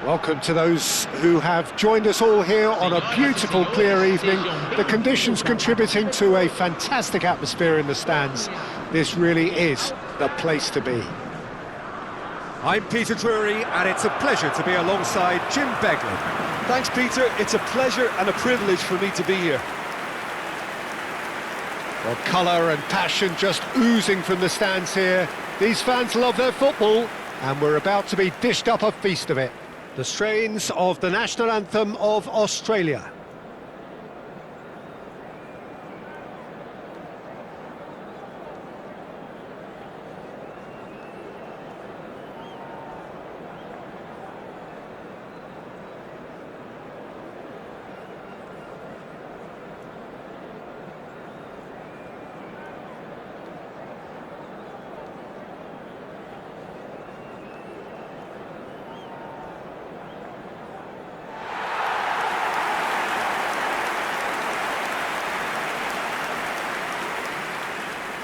Welcome to those who have joined us all here on a beautiful, clear evening. The conditions contributing to a fantastic atmosphere in the stands. This really is the place to be. I'm Peter Drury, and it's a pleasure to be alongside Jim Begley. Thanks, Peter. It's a pleasure and a privilege for me to be here. Well, colour and passion just oozing from the stands here. These fans love their football, and we're about to be dished up a feast of it. The strains of the national anthem of Australia.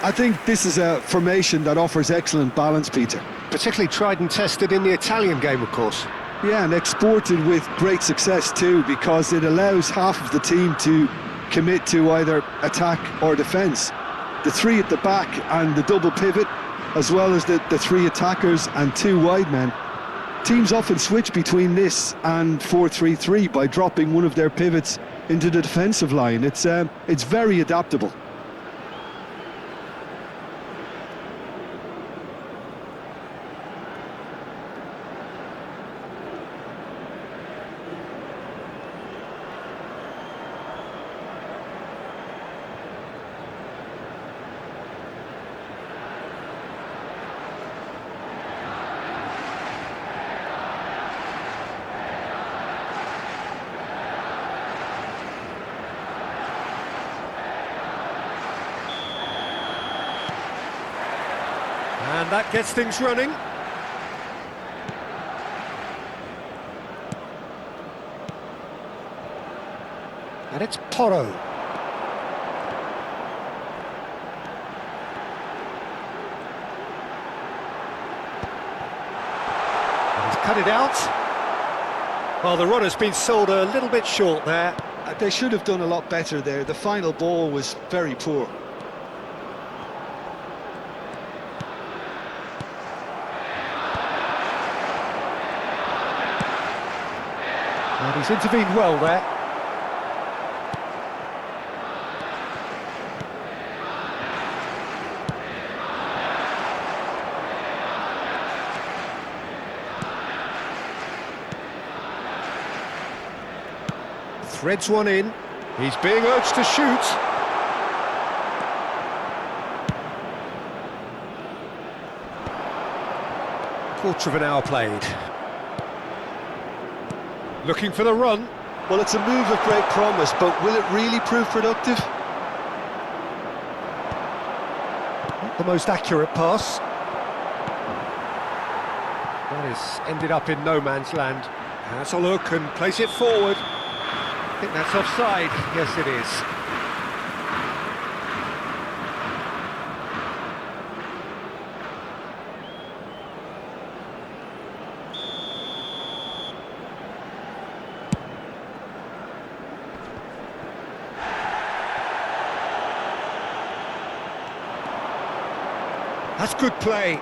I think this is a formation that offers excellent balance, Peter. Particularly tried and tested in the Italian game, of course. Yeah, and exported with great success too, because it allows half of the team to commit to either attack or defence. The three at the back and the double pivot, as well as the three attackers and two wide men. Teams often switch between this and 4-3-3 by dropping one of their pivots into the defensive line. It's very adaptable. And that gets things running. And it's Porro. And he's cut it out. Well, the run has been sold a little bit short there. They should have done a lot better there. The final ball was very poor. And he's intervened well there. Threads one in. He's being urged to shoot. Quarter of an hour played. Looking for the run. Well, it's a move of great promise, but will it really prove productive? Not the most accurate pass. That is ended up in no man's land. Has a look and plays it forward. I think that's offside. Yes, it is. That's good play.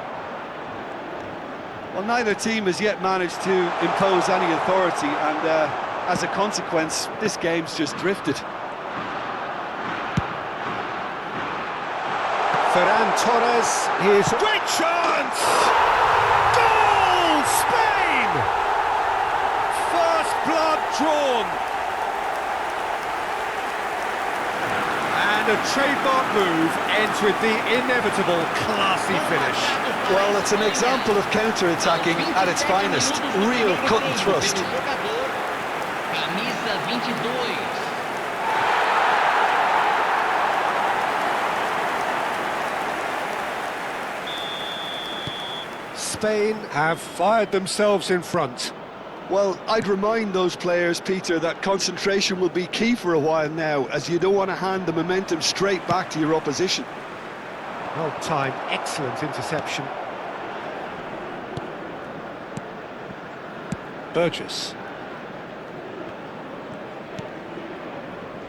Well, neither team has yet managed to impose any authority, and as a consequence, this game's just drifted. Ferran Torres, his great chance! Goal! Spain! First blood drawn. And a trademark move ends with the inevitable classy finish. Well, it's an example of counter-attacking at its finest. Real cut and thrust. Camisa 22. Spain have fired themselves in front. Well, I'd remind those players, Peter, that concentration will be key for a while now, as you don't want to hand the momentum straight back to your opposition. Well timed, excellent interception. Burgess.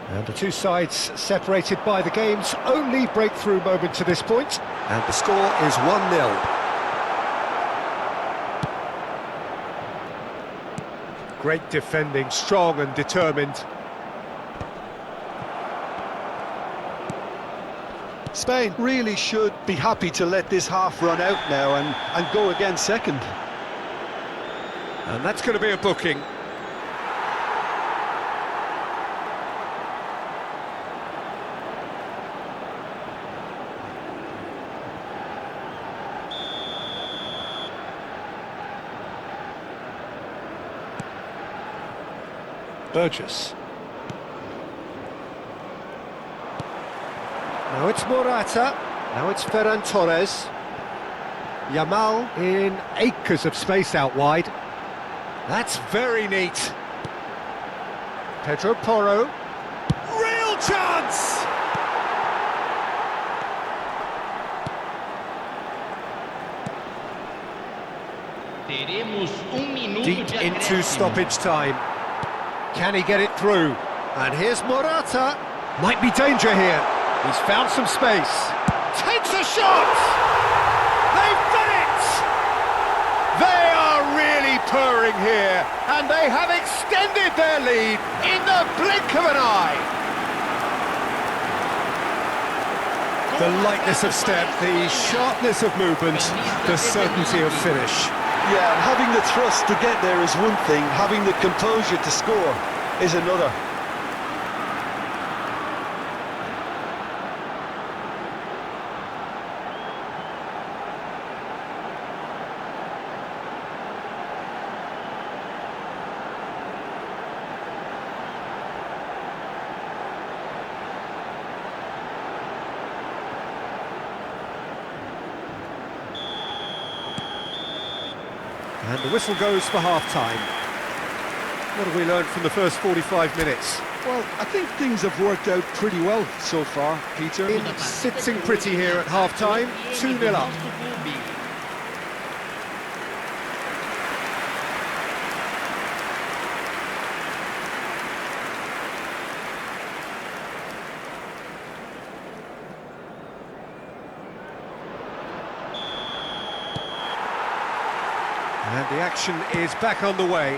And the two sides separated by the game's only breakthrough moment to this point. And the score is 1-0. Great defending, strong and determined. Spain really should be happy to let this half run out now and go again second. And that's going to be a booking. Burgess. Now it's Morata. Now it's Ferran Torres. Yamal in acres of space out wide. That's very neat. Pedro Porro. Real chance! Deep into stoppage time. Can he get it through? And here's Morata. Might be danger here. He's found some space. Takes a shot! They've done it! They are really purring here, and they have extended their lead in the blink of an eye. The lightness of step, the sharpness of movement, the certainty of finish. Yeah, and having the thrust to get there is one thing, having the composure to score is another. And the whistle goes for half-time. What have we learned from the first 45 minutes? Well, I think things have worked out pretty well so far, Peter. Sitting pretty here at half-time, 2-0 up. And the action is back on the way.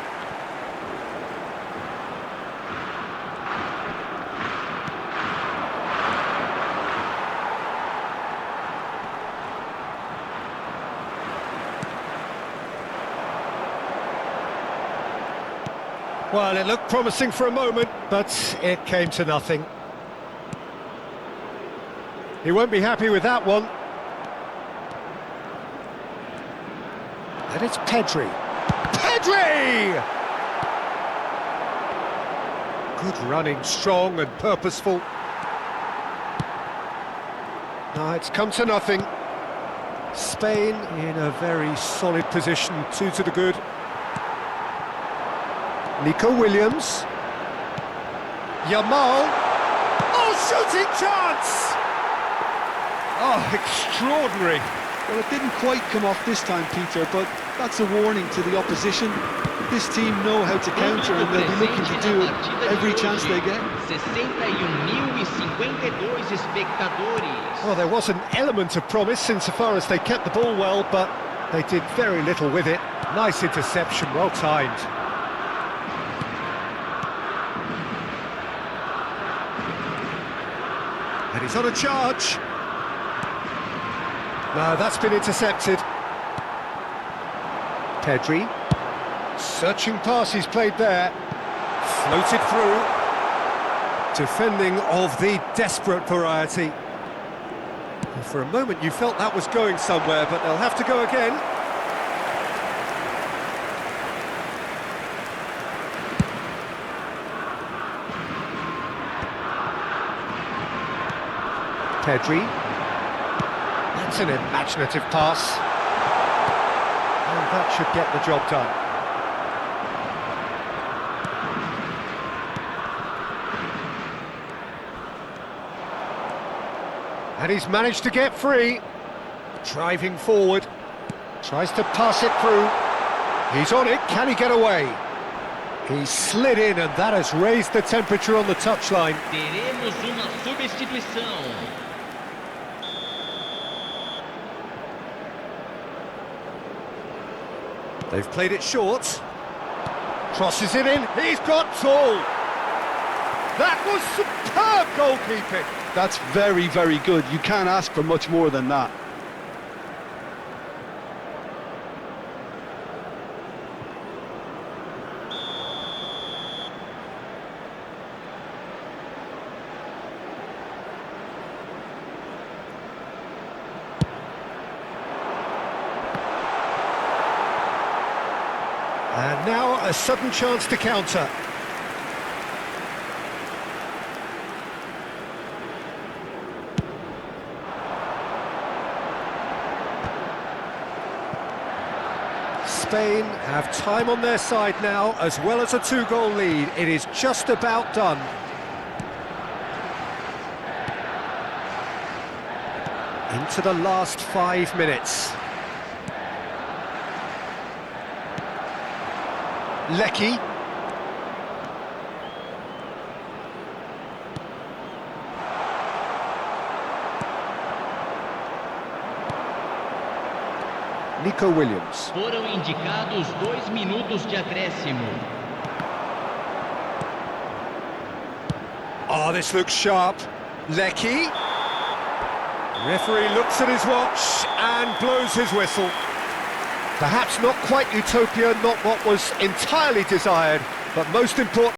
Well, it looked promising for a moment, but it came to nothing. He won't be happy with that one. And it's Pedri. Pedri! Good running, strong and purposeful. No, it's come to nothing. Spain in a very solid position, 2 to the good. Nico Williams. Yamal. Oh, shooting chance! Oh, extraordinary. Well, it didn't quite come off this time, Peter, but that's a warning to the opposition. This team know how to counter and they'll be looking to do it every chance they get. Well, there was an element of promise insofar as they kept the ball well, but they did very little with it. Nice interception, well timed. And he's on a charge. No, that's been intercepted. Pedri. Searching pass he's played there. Floated through. Defending of the desperate variety. And for a moment you felt that was going somewhere, but they'll have to go again. Pedri. That's an imaginative pass. And that should get the job done. And he's managed to get free. Driving forward. Tries to pass it through. He's on it, can he get away? He slid in and that has raised the temperature on the touchline. Teremos uma substituição. They've played it short. Crosses it in, he's got tall. That was superb goalkeeping. That's very, very good. You can't ask for much more than that. And now a sudden chance to counter. Spain have time on their side now, as well as a two-goal lead. It is just about done. Into the last 5 minutes. Lecky. Nico Williams. Foram indicados 2 minutos de acréscimo. Oh, this looks sharp. Lecky. Referee looks at his watch and blows his whistle. Perhaps not quite utopia, not what was entirely desired, but most important.